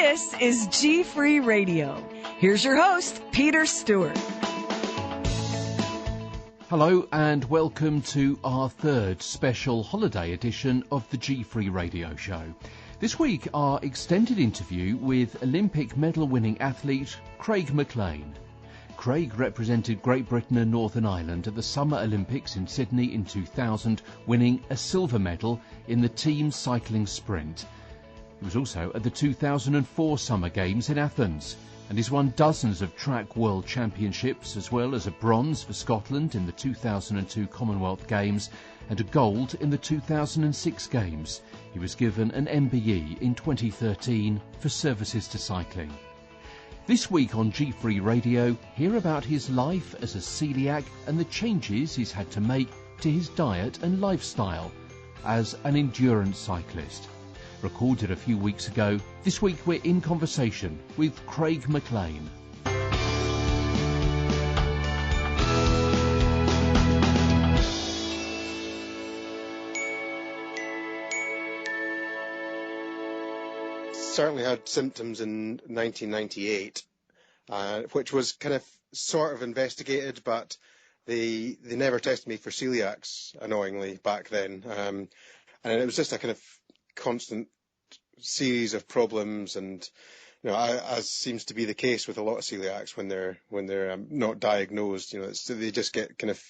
This is GFree Radio. Here's your host, Peter Stewart. Hello and welcome to our third special holiday edition of the GFree Radio Show. This week, our extended interview with Olympic medal-winning athlete Craig MacLean. Craig represented Great Britain and Northern Ireland at the Summer Olympics in Sydney in 2000, winning a silver medal in the team cycling sprint. He was also at the 2004 Summer Games in Athens, and he's won dozens of track world championships, as well as a bronze for Scotland in the 2002 Commonwealth Games and a gold in the 2006 Games. He was given an MBE in 2013 for services to cycling. This week on GFree Radio, hear about his life as a coeliac and the changes he's had to make to his diet and lifestyle as an endurance cyclist. Recorded a few weeks ago, this week we're in conversation with Craig MacLean. Certainly had symptoms in 1998, which was kind of sort of investigated, but they never tested me for celiacs, annoyingly, back then. And it was just a kind of constant series of problems, and as seems to be the case with a lot of celiacs when they're not diagnosed, they just get kind of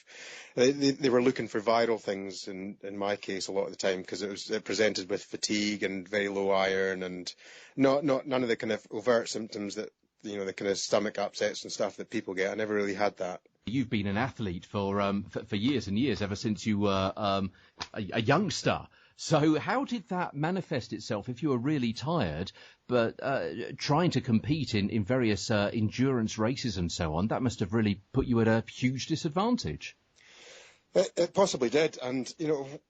they were looking for viral things in my case a lot of the time, because it presented with fatigue and very low iron and none of the kind of overt symptoms that the kind of stomach upsets and stuff that people get. I never really had that. You've been an athlete for years and years, ever since you were a youngster. So how did that manifest itself if you were really tired, but trying to compete in various endurance races and so on? That must have really put you at a huge disadvantage. It possibly did. And,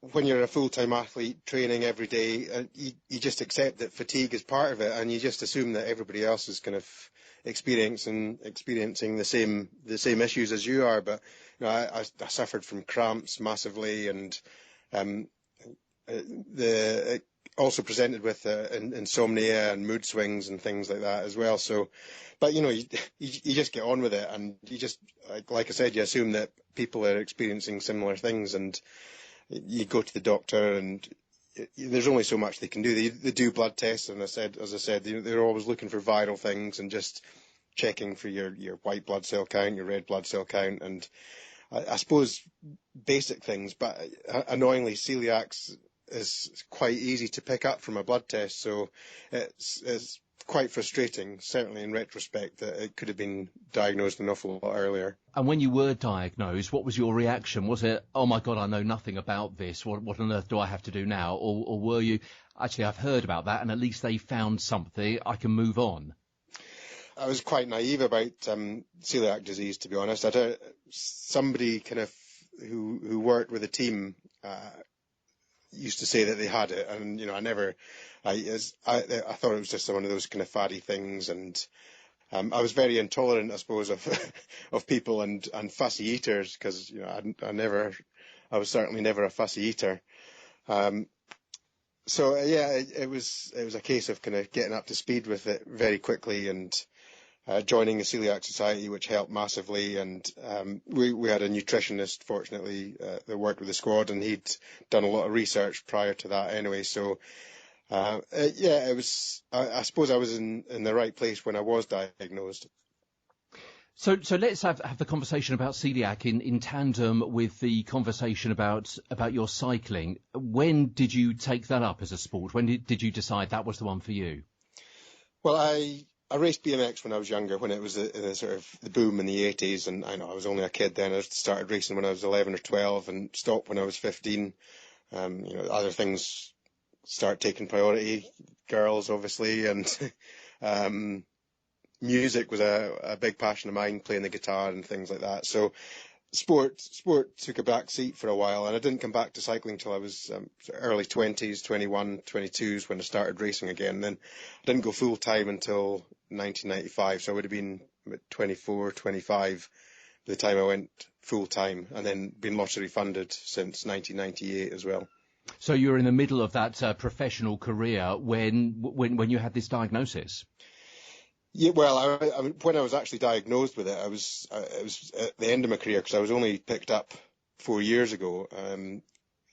when you're a full-time athlete training every day, you just accept that fatigue is part of it, and you just assume that everybody else is kind of experiencing the same issues as you are. But I suffered from cramps massively, and it also presented with insomnia and mood swings and things like that as well. So, but you just get on with it, and you just, like I said, you assume that people are experiencing similar things, and you go to the doctor, and there's only so much they can do. They do blood tests, and as I said, they're always looking for viral things and just checking for your white blood cell count, your red blood cell count, and I suppose basic things. But annoyingly, celiacs is quite easy to pick up from a blood test, so it's quite frustrating, certainly in retrospect, that it could have been diagnosed an awful lot earlier. And when you were diagnosed, what was your reaction? Was it, oh my God, I know nothing about this, what on earth do I have to do now? Or were you, actually I've heard about that and at least they found something, I can move on? I was quite naive about celiac disease, to be honest. Somebody kind of who worked with a team used to say that they had it, and I thought it was just one of those kind of faddy things, and I was very intolerant, I suppose, of people and fussy eaters, because I was certainly never a fussy eater. So it was a case of kind of getting up to speed with it very quickly, and joining the Celiac Society, which helped massively, and we had a nutritionist, fortunately, that worked with the squad, and he'd done a lot of research prior to that anyway. So it was. I suppose I was in the right place when I was diagnosed. So let's have the conversation about celiac in tandem with the conversation about your cycling. When did you take that up as a sport? When did you decide that was the one for you? Well, I raced BMX when I was younger, when it was the sort of the boom in the 80s, and I was only a kid then. I started racing when I was 11 or 12 and stopped when I was 15. Other things start taking priority, girls obviously, and music was a big passion of mine, playing the guitar and things like that. So sport took a back seat for a while, and I didn't come back to cycling till I was early 20s, 21, 22s when I started racing again. Then I didn't go full time until 1995, so I would have been 24, 25 by the time I went full time, and then been lottery funded since 1998 as well. So you were in the middle of that professional career when you had this diagnosis. Yeah, well, when I was actually diagnosed with it, it was at the end of my career because I was only picked up 4 years ago, and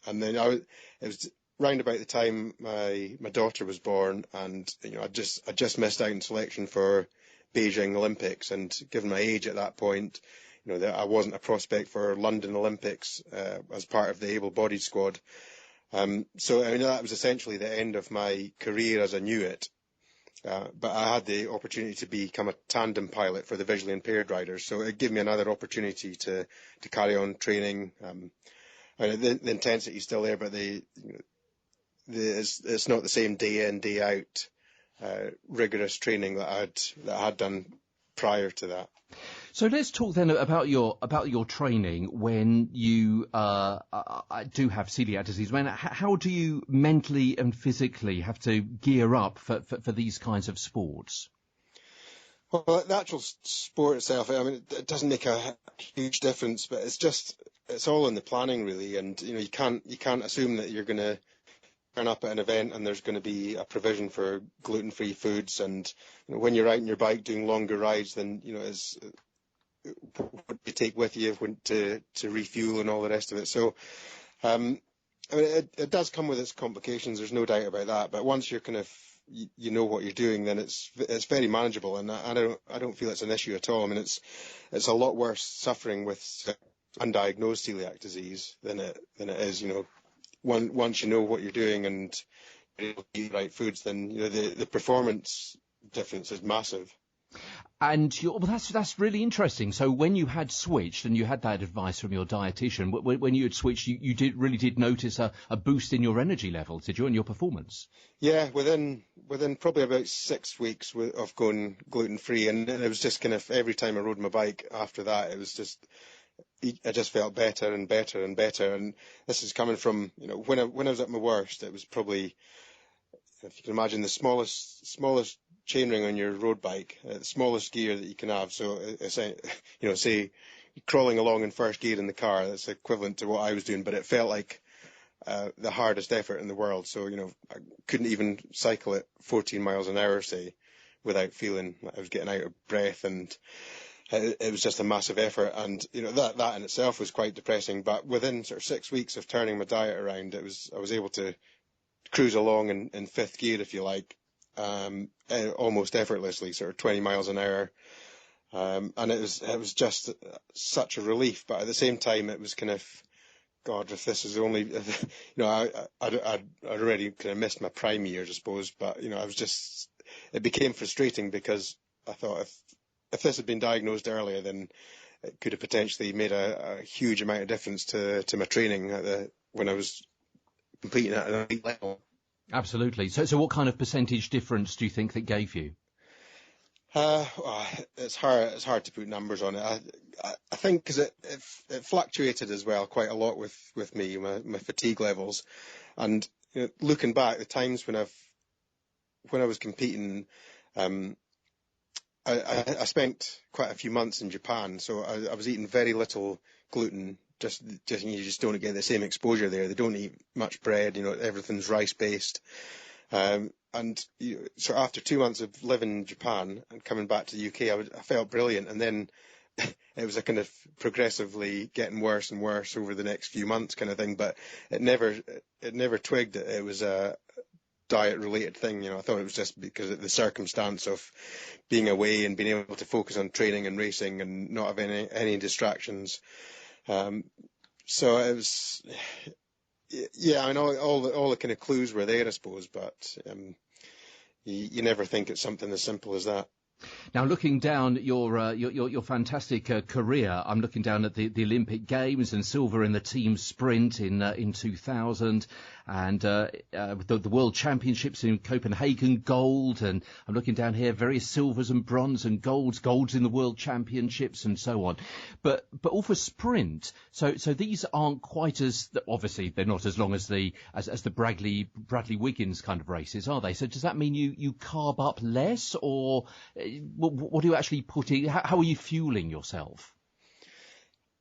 then it was round about the time my daughter was born, and I just missed out in selection for Beijing Olympics, and given my age at that point, that I wasn't a prospect for London Olympics as part of the able-bodied squad. So that was essentially the end of my career as I knew it. But I had the opportunity to become a tandem pilot for the visually impaired riders, so it gave me another opportunity to carry on training. The intensity is still there, but it's not the same day in, day out rigorous training that I had done prior to that. So let's talk then about your training when you do have celiac disease. How do you mentally and physically have to gear up for these kinds of sports? Well, the actual sport itself, it doesn't make a huge difference, but it's all in the planning really, and you can't assume that you're going to turn up at an event and there's going to be a provision for gluten-free foods, and when you're out on your bike doing longer rides, then is what you take with you to refuel and all the rest of it. So it does come with its complications, there's no doubt about that, but once you're kind of you know what you're doing, then it's very manageable, and I don't feel it's an issue at all. It's a lot worse suffering with undiagnosed celiac disease than it is once you know what you're doing and you're able to eat the right foods, then the performance difference is massive. And that's really interesting. So when you had switched and you had that advice from your dietitian, when you had switched, you really did notice a boost in your energy levels, did you, and your performance? Yeah, within probably about 6 weeks of going gluten-free, and it was just kind of every time I rode my bike after that, it was just I just felt better and better and better. And this is coming from when I was at my worst, it was probably, if you can imagine, the smallest chainring on your road bike, the smallest gear that you can have. So, say crawling along in first gear in the car, that's equivalent to what I was doing, but it felt like the hardest effort in the world. So, I couldn't even cycle at 14 miles an hour, say, without feeling like I was getting out of breath, and it was just a massive effort. And, that in itself was quite depressing. But within sort of 6 weeks of turning my diet around, I was able to cruise along in fifth gear, if you like, almost effortlessly, sort of 20 miles an hour. And it was just such a relief. But at the same time, it was kind of, God, if this is only, I'd already kind of missed my prime years, I suppose. But, it became frustrating because I thought if this had been diagnosed earlier, then it could have potentially made a huge amount of difference to my training when I was competing at an elite level. Absolutely. So what kind of percentage difference do you think that gave you? It's hard to put numbers on it. I think because it fluctuated as well quite a lot with me, my fatigue levels, and looking back, the times when I was competing, I spent quite a few months in Japan, so I was eating very little gluten. You just don't get the same exposure there. They don't eat much bread. Everything's rice based. So after 2 months of living in Japan and coming back to the UK, I felt brilliant. And then it was a kind of progressively getting worse and worse over the next few months kind of thing. But it never twigged that it was a diet related thing. I thought it was just because of the circumstance of being away and being able to focus on training and racing and not have any distractions. So it was, all the kind of clues were there, I suppose, but you never think it's something as simple as that. Now, looking down at your fantastic career, I'm looking down at the Olympic Games and silver in the team sprint in 2000, and the World Championships in Copenhagen, gold, and I'm looking down here, various silvers and bronze and golds in the World Championships and so on. But all for sprint. So these aren't quite as, obviously they're not as long as the Bradley Wiggins kind of races, are they? So does that mean you carb up less, or what do you actually put in? How are you fueling yourself?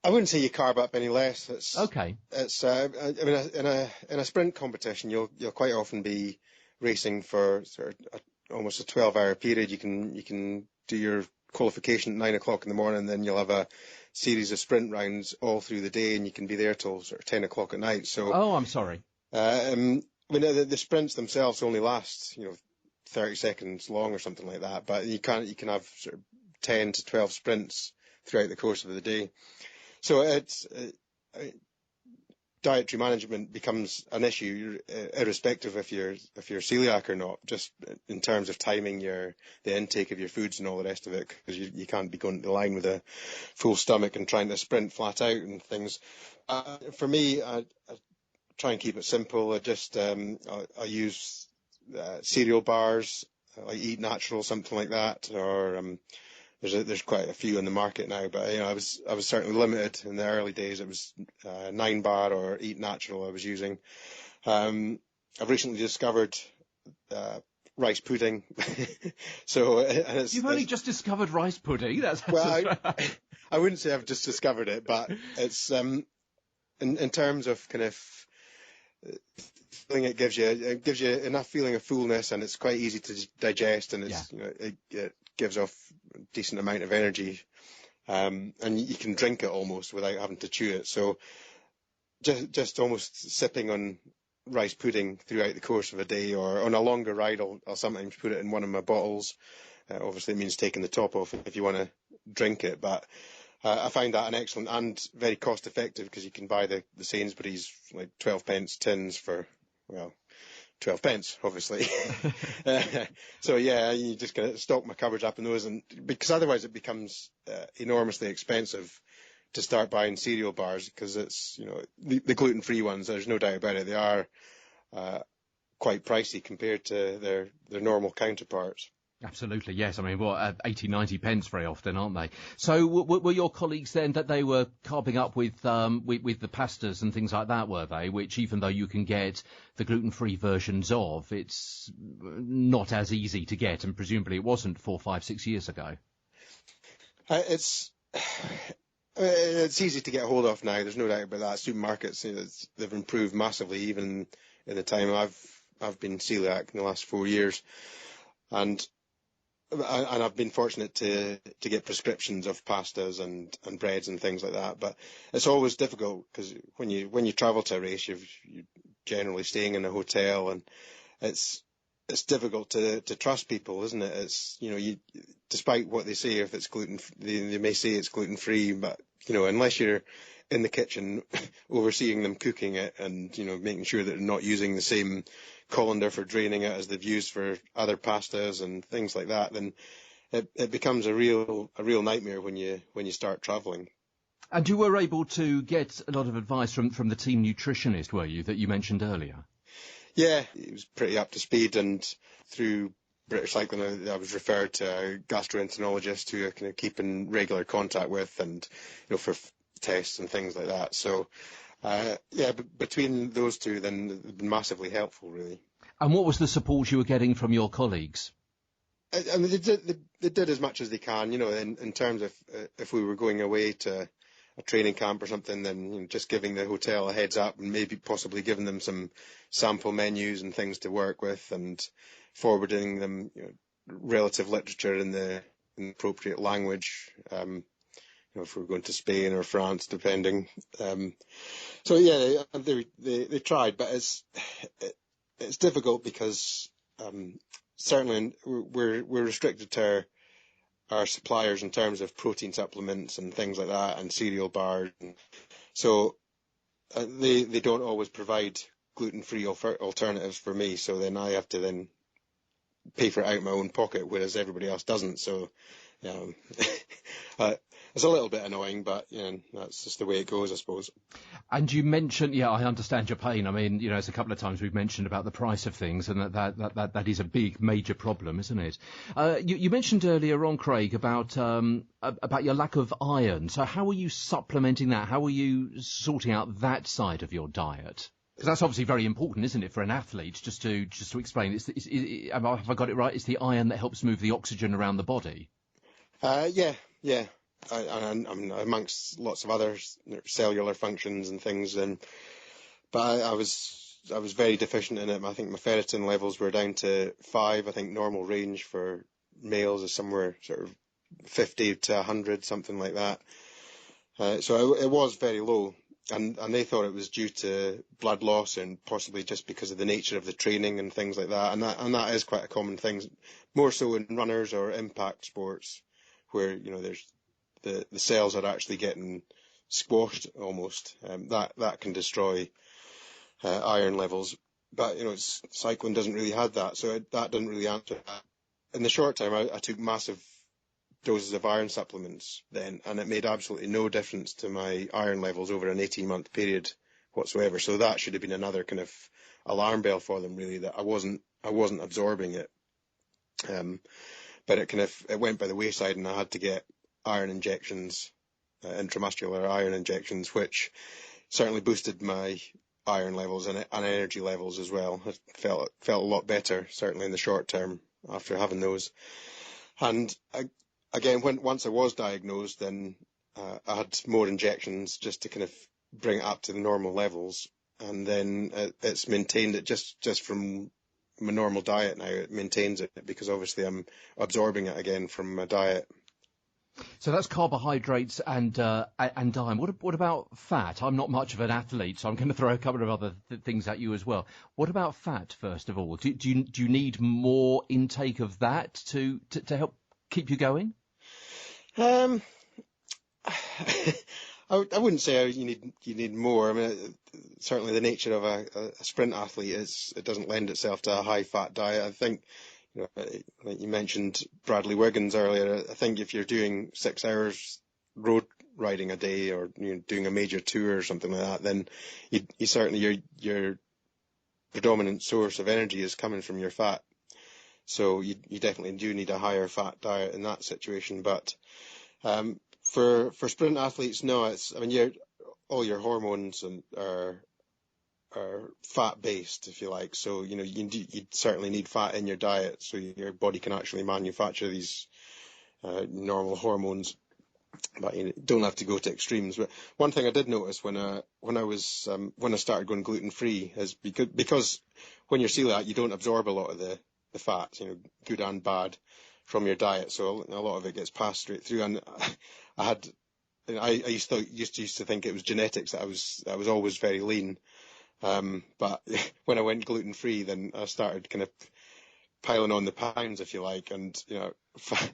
I wouldn't say you carb up any less. Okay. I mean, in a sprint competition, you'll quite often be racing for sort of almost a 12-hour period. You can do your qualification at 9 o'clock in the morning, then you'll have a series of sprint rounds all through the day, and you can be there till sort of 10 o'clock at night. So, I'm sorry. I mean, the sprints themselves only last 30 seconds long or something like that, but you can have sort of 10 to 12 sprints throughout the course of the day. So it's dietary management becomes an issue, irrespective if you're celiac or not. Just in terms of timing the intake of your foods and all the rest of it, because you can't be going to the line with a full stomach and trying to sprint flat out and things. For me, I try and keep it simple. I use cereal bars, like Eat Natural, something like that, or there's quite a few in the market now, but I was certainly limited in the early days. It was 9 Bar or Eat Natural I was using. I've recently discovered rice pudding. You've only just discovered rice pudding. I wouldn't say I've just discovered it, but it's in terms of kind of feeling, it gives you enough feeling of fullness, and it's quite easy to digest, and it gives off a decent amount of energy, and you can drink it almost without having to chew it. So just almost sipping on rice pudding throughout the course of a day, or on a longer ride, I'll sometimes put it in one of my bottles. Obviously it means taking the top off if you want to drink it, but I find that an excellent and very cost effective, because you can buy the Sainsbury's like 12 pence tins for, 12 pence, obviously. So yeah, you just kind of stock my cupboards up in those, and because otherwise it becomes enormously expensive to start buying cereal bars, because it's the gluten-free ones. There's no doubt about it. They are quite pricey compared to their normal counterparts. Absolutely, yes. I mean, 80, 90 pence very often, aren't they? So were your colleagues then that they were carving up with the pastas and things like that, were they? Which, even though you can get the gluten-free versions of, it's not as easy to get, and presumably it wasn't 4, 5, 6 years ago. It's easy to get hold of now. There's no doubt about that. Supermarkets, they've improved massively, even in the time I've been celiac in the last 4 years, and I've been fortunate to get prescriptions of pastas and breads and things like that. But it's always difficult, because when you travel to a race, you're generally staying in a hotel, and it's difficult to trust people, isn't it? It's despite what they say, if it's they may say it's gluten free, but unless you're in the kitchen overseeing them cooking it, and making sure that they're not using the same colander for draining it as they've used for other pastas and things like that, then it becomes a real nightmare when you start travelling. And you were able to get a lot of advice from the team nutritionist, were you, that you mentioned earlier? Yeah, it was pretty up to speed, and through British Cycling I was referred to a gastroenterologist who I kind of keep in regular contact with, and for tests and things like that. So between those two, then they've been massively helpful, really. And what was the support you were getting from your colleagues? I mean, they did as much as they can, in terms of if we were going away to a training camp or something, then just giving the hotel a heads up, and maybe possibly giving them some sample menus and things to work with, and forwarding them relative literature in the appropriate language. If we're going to Spain or France, depending. So yeah, they tried, but it's difficult, because certainly we're restricted to our suppliers in terms of protein supplements and things like that, and cereal bars. So they don't always provide gluten-free alternatives for me. So then I have to pay for it out of my own pocket, whereas everybody else doesn't. So it's a little bit annoying, but that's just the way it goes, I suppose. And you mentioned, I understand your pain. I mean, it's a couple of times we've mentioned about the price of things, and that is a big, major problem, isn't it? You mentioned earlier on, Craig, about your lack of iron. So how are you supplementing that? How are you sorting out that side of your diet? Because that's obviously very important, isn't it, for an athlete? Just to explain, have I got it right? It's the iron that helps move the oxygen around the body. Yeah. amongst lots of other cellular functions and things. But I was very deficient in it. I think my ferritin levels were down to 5. I think normal range for males is somewhere sort of 50 to 100, something like that. So it was very low. And they thought it was due to blood loss and possibly just because of the nature of the training and things like that. And that is quite a common thing, more so in runners or impact sports, where there's the cells are actually getting squashed almost. That can destroy iron levels. But cycling doesn't really have that, so that doesn't really answer that. In the short term, I took massive doses of iron supplements then, and it made absolutely no difference to my iron levels over an 18-month period whatsoever. So that should have been another kind of alarm bell for them, really, that I wasn't absorbing it. But it went by the wayside, and I had to get iron injections, intramuscular iron injections, which certainly boosted my iron levels and energy levels as well. I felt a lot better, certainly in the short term, after having those. And again, once I was diagnosed, then I had more injections just to kind of bring it up to the normal levels, and then it's maintained it just from my normal diet now. It maintains it because obviously I'm absorbing it again from my diet. So that's carbohydrates and diet. What about fat? I'm not much of an athlete, so I'm going to throw a couple of other things at you as well. What about fat, first of all? Do you need more intake of that to help keep you going? I wouldn't say you need more. I mean, certainly the nature of a sprint athlete it doesn't lend itself to a high fat diet. I think, like you mentioned Bradley Wiggins earlier, I think if you're doing 6 hours road riding a day, or doing a major tour or something like that, then you certainly your predominant source of energy is coming from your fat. So you definitely do need a higher fat diet in that situation. But for sprint athletes, no, all your hormones are fat based, if you like. So you certainly need fat in your diet, so your body can actually manufacture these normal hormones. But you don't have to go to extremes. But one thing I did notice when I started going gluten free is because when you're celiac, you don't absorb a lot of the fats, good and bad, from your diet. So a lot of it gets passed straight through. And I used to think it was genetics, that I was always very lean. But when I went gluten free, then I started kind of piling on the pounds, if you like, and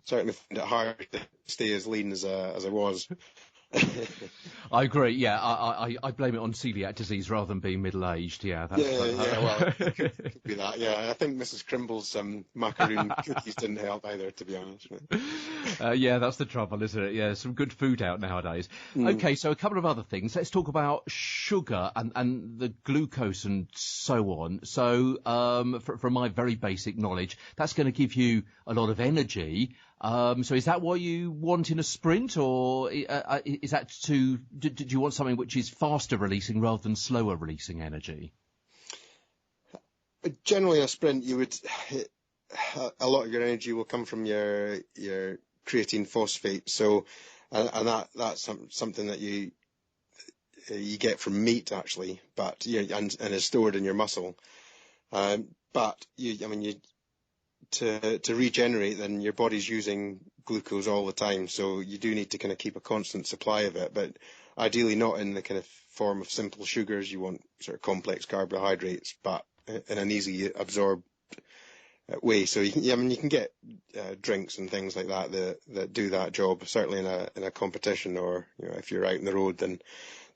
certainly found it hard to stay as lean as I was. I agree. Yeah, I blame it on celiac disease rather than being middle-aged. Yeah, well, it could be that. Yeah, I think Mrs. Crimble's macaroon cookies didn't help either, to be honest. Yeah, that's the trouble, isn't it? Yeah, some good food out nowadays. Okay, so a couple of other things. Let's talk about sugar and the glucose and so on. So, from my very basic knowledge, that's going to give you a lot of energy. So is that what you want in a sprint, or is that do you want something which is faster releasing rather than slower releasing energy? Generally, a sprint, a lot of your energy will come from your creatine phosphate. So, and that's something that you get from meat actually, but and is stored in your muscle. But to regenerate, then your body's using glucose all the time, so you do need to kind of keep a constant supply of it, but ideally not in the kind of form of simple sugars. You want sort of complex carbohydrates, but in an easy absorbed way. So you can get drinks and things like that do that job, certainly in a competition, or if you're out on the road, then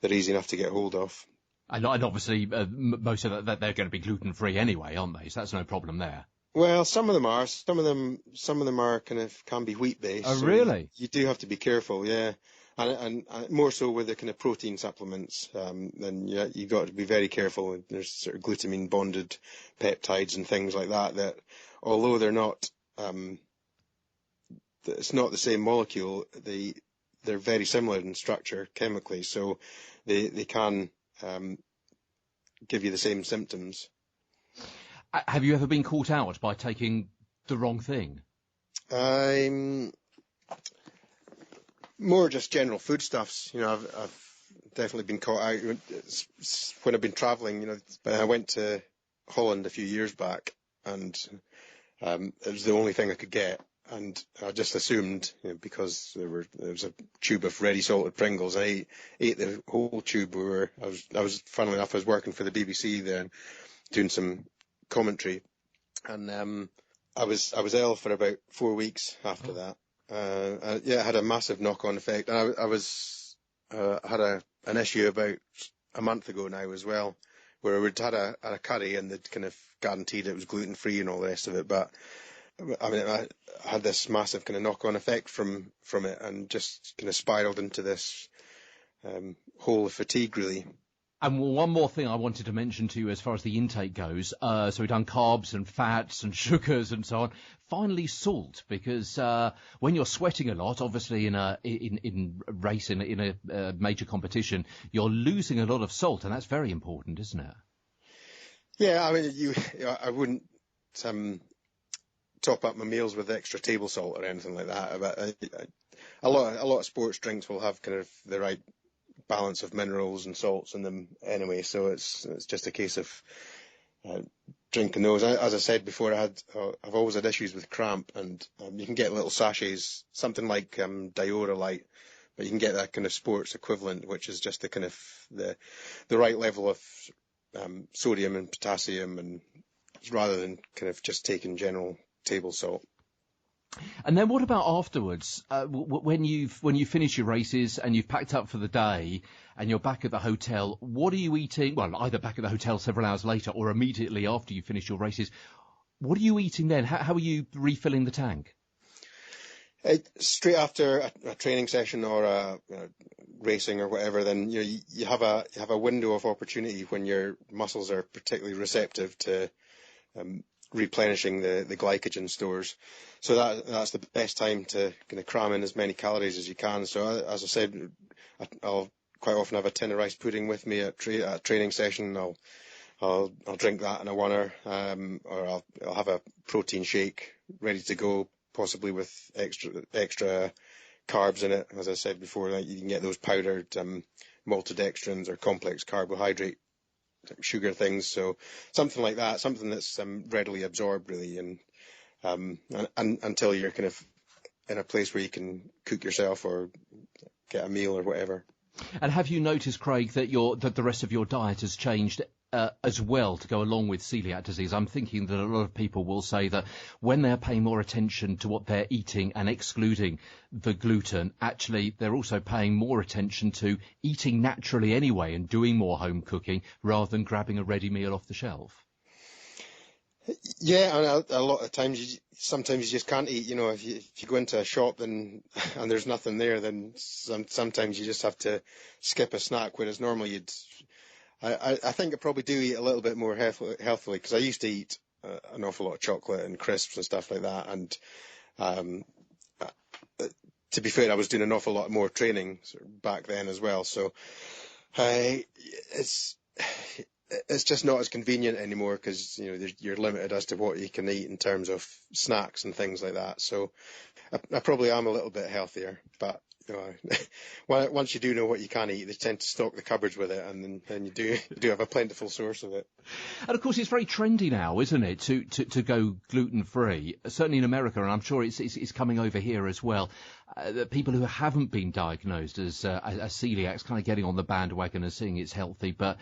they're easy enough to get hold of. And obviously most of that they're going to be gluten free anyway, aren't they? So that's no problem there. Well, some of them are. Some of them are can be wheat based. Oh, so really? You do have to be careful, yeah. And more so with the kind of protein supplements, then you got to be very careful. There's sort of glutamine bonded peptides and things like that although they're not, it's not the same molecule. They're very similar in structure chemically, so they can give you the same symptoms. Have you ever been caught out by taking the wrong thing? more just general foodstuffs. I've definitely been caught out when I've been travelling. I went to Holland a few years back, and it was the only thing I could get. And I just assumed, because there was a tube of ready salted Pringles, I ate the whole tube. Funnily enough, I was working for the BBC then, doing some commentary, and I was ill for about 4 weeks after that. It had a massive knock-on effect. And I had an issue about a month ago now as well, where we'd had a curry and they'd kind of guaranteed it was gluten-free and all the rest of it, but I had this massive kind of knock-on effect from it, and just kind of spiraled into this hole of fatigue, really. And one more thing I wanted to mention to you as far as the intake goes. So we've done carbs and fats and sugars and so on. Finally, salt, because when you're sweating a lot, obviously in a major competition, you're losing a lot of salt, and that's very important, isn't it? Yeah, I mean, I wouldn't top up my meals with extra table salt or anything like that. But a lot of sports drinks will have kind of the right balance of minerals and salts in them anyway, so it's just a case of drinking those. As I said before, I've always had issues with cramp, and you can get little sachets, something like Diora Light, but you can get that kind of sports equivalent, which is just the kind of the right level of sodium and potassium, and rather than kind of just taking general table salt. And then what about afterwards? When you finish your races and you've packed up for the day and you're back at the hotel, what are you eating? Well, either back at the hotel several hours later or immediately after you finish your races. What are you eating then? How are you refilling the tank? Straight after a training session or racing or whatever, then you have a window of opportunity when your muscles are particularly receptive to replenishing the glycogen stores. So that's the best time to kind of cram in as many calories as you can. So as I said, I'll quite often have a tin of rice pudding with me at a training session. I'll drink that in a oneer, or I'll have a protein shake ready to go, possibly with extra carbs in it. As I said before, like you can get those powdered maltodextrins or complex carbohydrate sugar things, so something like that, something that's readily absorbed, really, and until you're kind of in a place where you can cook yourself or get a meal or whatever. And have you noticed, Craig, that the rest of your diet has changed as well to go along with celiac disease? I'm thinking that a lot of people will say that when they're paying more attention to what they're eating and excluding the gluten, actually they're also paying more attention to eating naturally anyway and doing more home cooking rather than grabbing a ready meal off the shelf. Yeah, and a lot of times, sometimes you just can't eat. If you go into a shop and there's nothing there, then sometimes you just have to skip a snack, whereas normally I think I probably do eat a little bit more healthily, because I used to eat an awful lot of chocolate and crisps and stuff like that. And to be fair, I was doing an awful lot more training back then as well. So it's just not as convenient anymore, because you're limited as to what you can eat in terms of snacks and things like that. So I probably am a little bit healthier, but once you do know what you can eat, they tend to stock the cupboards with it, and then you do have a plentiful source of it. And of course, it's very trendy now, isn't it, to go gluten-free? Certainly in America, and I'm sure it's coming over here as well. That people who haven't been diagnosed as celiacs kind of getting on the bandwagon and seeing it's healthy, but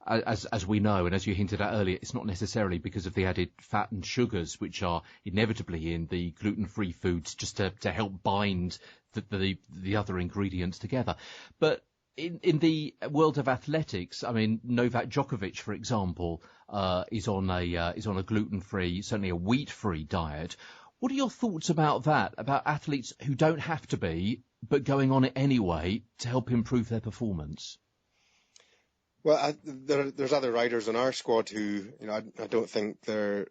as we know, and as you hinted at earlier, it's not necessarily because of the added fat and sugars, which are inevitably in the gluten-free foods, just to help bind the other ingredients together. But in the world of athletics, I mean, Novak Djokovic, for example, is on a gluten-free, certainly a wheat-free diet. What are your thoughts about that? About athletes who don't have to be, but going on it anyway to help improve their performance? Well, there's other riders on our squad who, I don't think they're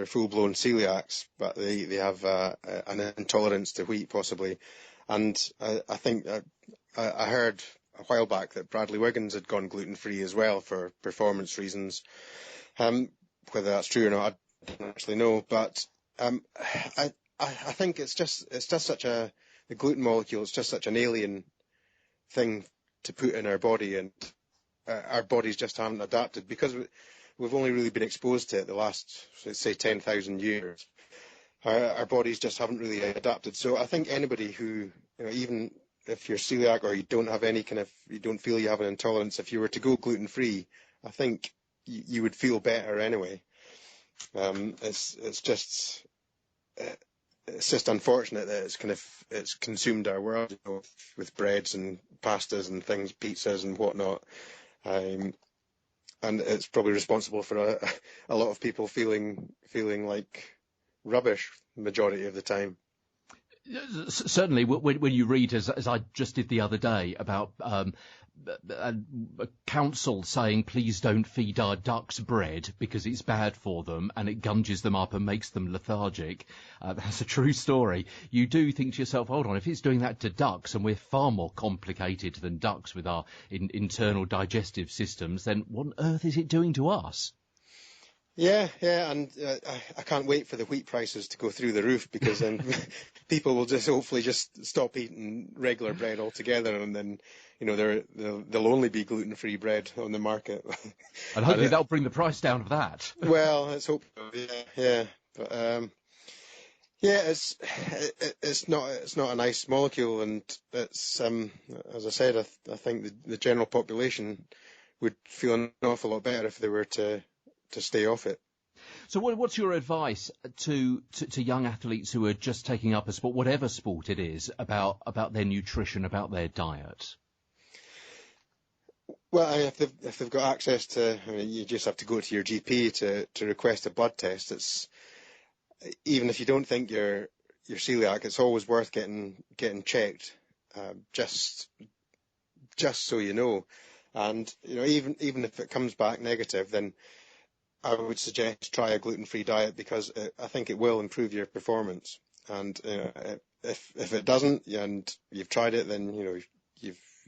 full-blown celiacs, but they have an intolerance to wheat, possibly. And I think I heard a while back that Bradley Wiggins had gone gluten-free as well for performance reasons. Whether that's true or not, I don't actually know. But I think it's just such a the gluten molecule is just such an alien thing to put in our body, and our bodies just haven't adapted because we've only really been exposed to it the last, let's say, 10,000 years. Our bodies just haven't really adapted. So I think anybody who, even if you're celiac or you don't have any you don't feel you have an intolerance, if you were to go gluten-free, I think you would feel better anyway. It's just unfortunate that it's consumed our world, with breads and pastas and things, pizzas and whatnot. And it's probably responsible for a lot of people feeling like rubbish majority of the time. Certainly, when you read, as I just did the other day, about a council saying, please don't feed our ducks bread because it's bad for them and it gunges them up and makes them lethargic. That's a true story. You do think to yourself, hold on, if it's doing that to ducks and we're far more complicated than ducks with our internal digestive systems, then what on earth is it doing to us? Yeah, and I can't wait for the wheat prices to go through the roof, because then people will hopefully stop eating regular bread altogether, and then there'll only be gluten-free bread on the market. And hopefully that'll bring the price down of that. Well, let's hope so. Yeah, but it's not a nice molecule, and it's as I said, I think the general population would feel an awful lot better if they were to stay off it. So what's your advice to young athletes who are just taking up a sport, whatever sport it is, about their nutrition, about their diet? Well, if they've got access to, you just have to go to your GP to request a blood test. It's, even if you don't think you're celiac, it's always worth getting checked, just so you know. And even if it comes back negative, then I would suggest try a gluten-free diet, because I think it will improve your performance. And if it doesn't, and you've tried it, then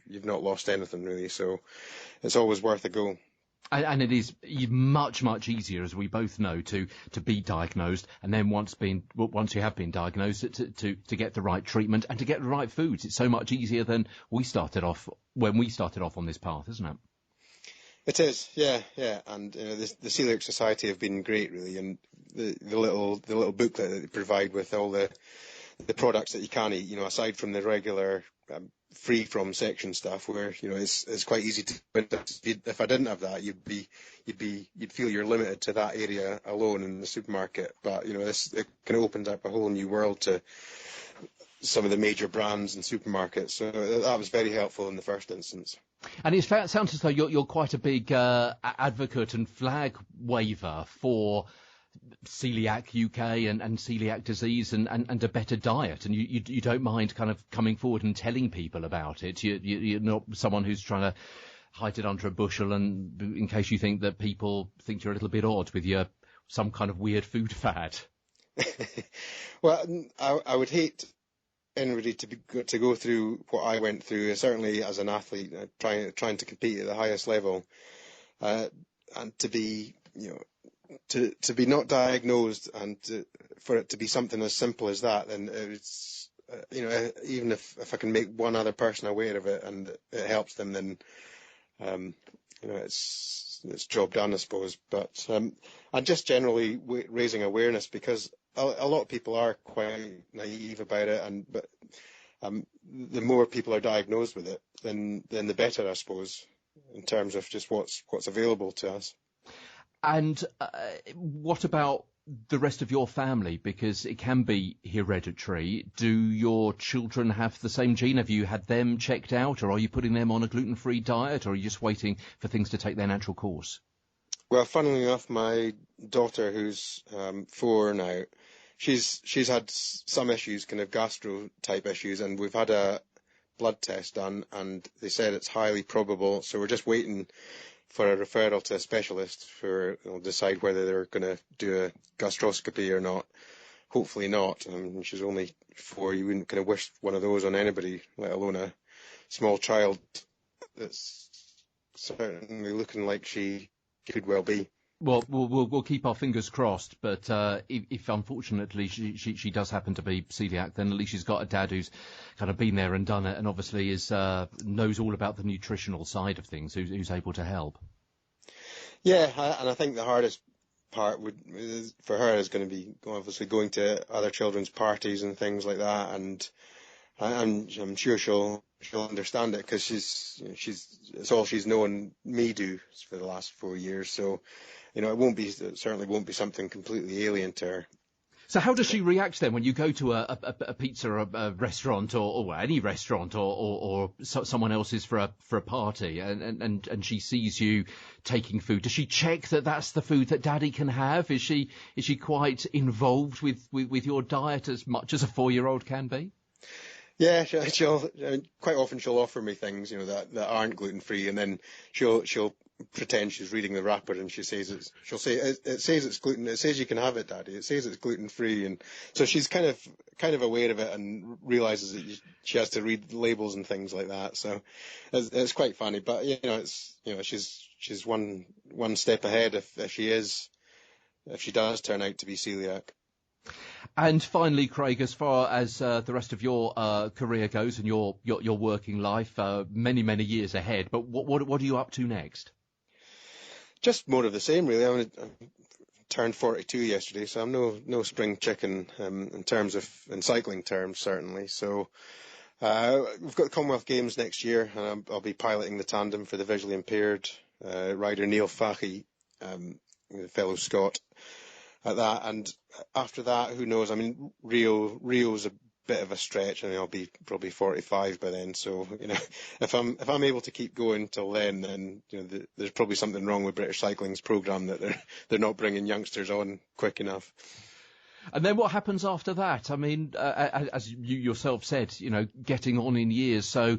you've not lost anything really. So it's always worth a go. And it is much, much easier, as we both know, to be diagnosed, and then once you have been diagnosed, to get the right treatment and to get the right foods. It's so much easier than when we started off on this path, isn't it? It is, yeah, and the Celiac Society have been great, really, and the little booklet that they provide with all the products that you can eat, aside from the regular free from section stuff, where it's quite easy to. If I didn't have that, you'd feel you're limited to that area alone in the supermarket. But it kind of opens up a whole new world to some of the major brands and supermarkets. So that was very helpful in the first instance. And it sounds as though you're quite a big advocate and flag waver for celiac UK and celiac disease and a better diet, and you don't mind kind of coming forward and telling people about it. You're not someone who's trying to hide it under a bushel, and in case you think that people think you're a little bit odd with your some kind of weird food fad. Well, I would hate anybody to go through what I went through, certainly as an athlete, trying to compete at the highest level, and to be to be not diagnosed, and for it to be something as simple as that, then it's even if I can make one other person aware of it and it helps them, then it's job done, I suppose. But and just generally raising awareness, because a lot of people are quite naive about it, but the more people are diagnosed with it, then the better, I suppose, in terms of just what's available to us. And what about the rest of your family? Because it can be hereditary. Do your children have the same gene? Have you had them checked out, or are you putting them on a gluten-free diet, or are you just waiting for things to take their natural course? Well, funnily enough, my daughter, who's 4 now, she's had some issues, kind of gastro-type issues, and we've had a blood test done, and they said it's highly probable. So we're just waiting for a referral to a specialist who'll decide whether they're going to do a gastroscopy or not. Hopefully not. She's only 4. You wouldn't kind of wish one of those on anybody, let alone a small child that's certainly looking like she could well be. Well, we'll keep our fingers crossed, but if unfortunately she does happen to be celiac, then at least she's got a dad who's kind of been there and done it, and obviously knows all about the nutritional side of things, who's able to help. Yeah, and I think the hardest part for her is going to be obviously going to other children's parties and things like that, and I'm sure she'll understand it, because it's all she's known me do for the last 4 years. So, it certainly won't be something completely alien to her. So how does she react then when you go to a pizza or a restaurant or any restaurant or someone else's for a party and she sees you taking food? Does she check that that's the food that Daddy can have? Is she quite involved with your diet as much as a 4-year-old can be? Yeah, she'll quite often she'll offer me things, that aren't gluten free, and then she'll pretend she's reading the wrapper, and she'll say it says it's gluten. It says you can have it, Daddy. It says it's gluten free, and so she's kind of aware of it and realizes that she has to read labels and things like that. So it's quite funny, but she's one step ahead if she does turn out to be celiac. And finally, Craig, as far as the rest of your career goes and your working life, many years ahead, but what are you up to next? Just more of the same, really. I turned 42 yesterday, so I'm no spring chicken in cycling terms, certainly. So we've got the Commonwealth Games next year, and I'll be piloting the tandem for the visually impaired rider Neil Fahy, fellow Scot, at that. And after that, who knows? I mean, Rio's a bit of a stretch, and I'll be probably 45 by then. So, if I'm able to keep going till then there's probably something wrong with British Cycling's programme that they're not bringing youngsters on quick enough. And then what happens after that? I mean, as you yourself said, getting on in years. So,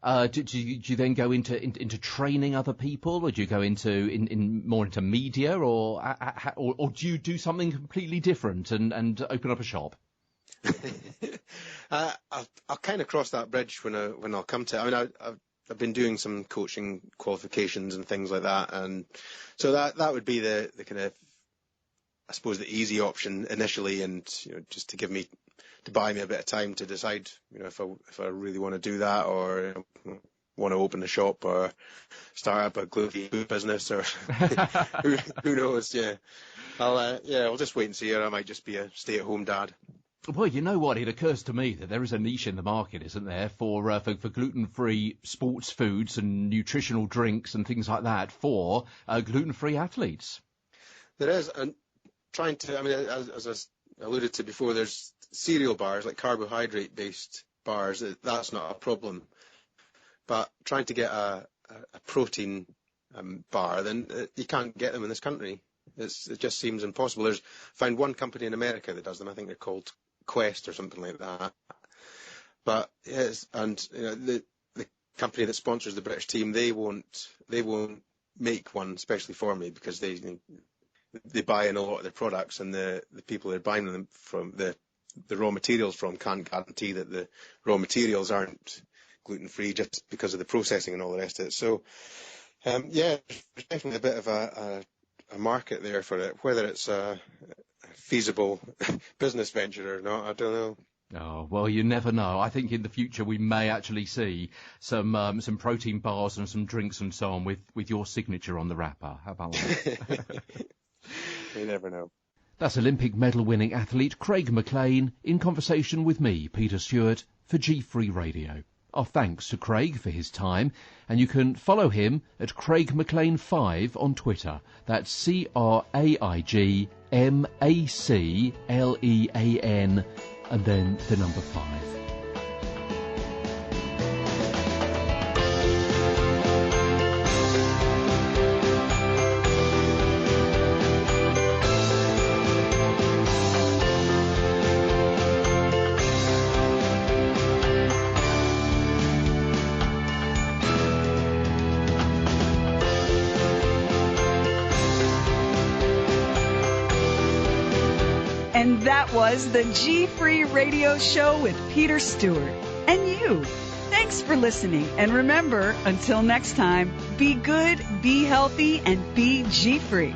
do you then go into training other people, or do you go more into media, or do you do something completely different and open up a shop? I'll kind of cross that bridge when I'll come to it. I mean, I've been doing some coaching qualifications and things like that, and so that would be the kind of, I suppose, the easy option initially, and just to buy me a bit of time to decide, if I really want to do that, or want to open a shop or start up a gluten food business, or who knows? Yeah, I'll just wait and see. Or I might just be a stay-at-home dad. Well, you know what? It occurs to me that there is a niche in the market, isn't there, for gluten-free sports foods and nutritional drinks and things like that for gluten-free athletes. There is, and as I alluded to before, there's cereal bars, like carbohydrate-based bars. That's not a problem. But trying to get a protein bar, then you can't get them in this country. It just seems impossible. I found one company in America that does them. I think they're called Quest or something like that. But yes, and the company that sponsors the British team, they won't make one especially for me, because they buy in a lot of their products, and the people they're buying them from, the raw materials from, can't guarantee that the raw materials aren't gluten free just because of the processing and all the rest of it. So there's definitely a bit of a market there for it. Whether it's a feasible business venture or not, I don't know. Oh, well, you never know. I think in the future we may actually see some protein bars and some drinks and so on with your signature on the wrapper. How about that? You never know. That's Olympic medal-winning athlete Craig MacLean in conversation with me, Peter Stewart, for GFree Radio. Our thanks to Craig for his time, and you can follow him at Craig MacLean 5 on Twitter. That's CraigMacLean and then the number 5. And that was the GFree Radio Show with Peter Stewart. And you, Thanks for listening. And remember, until next time, be good, be healthy, and be G-free.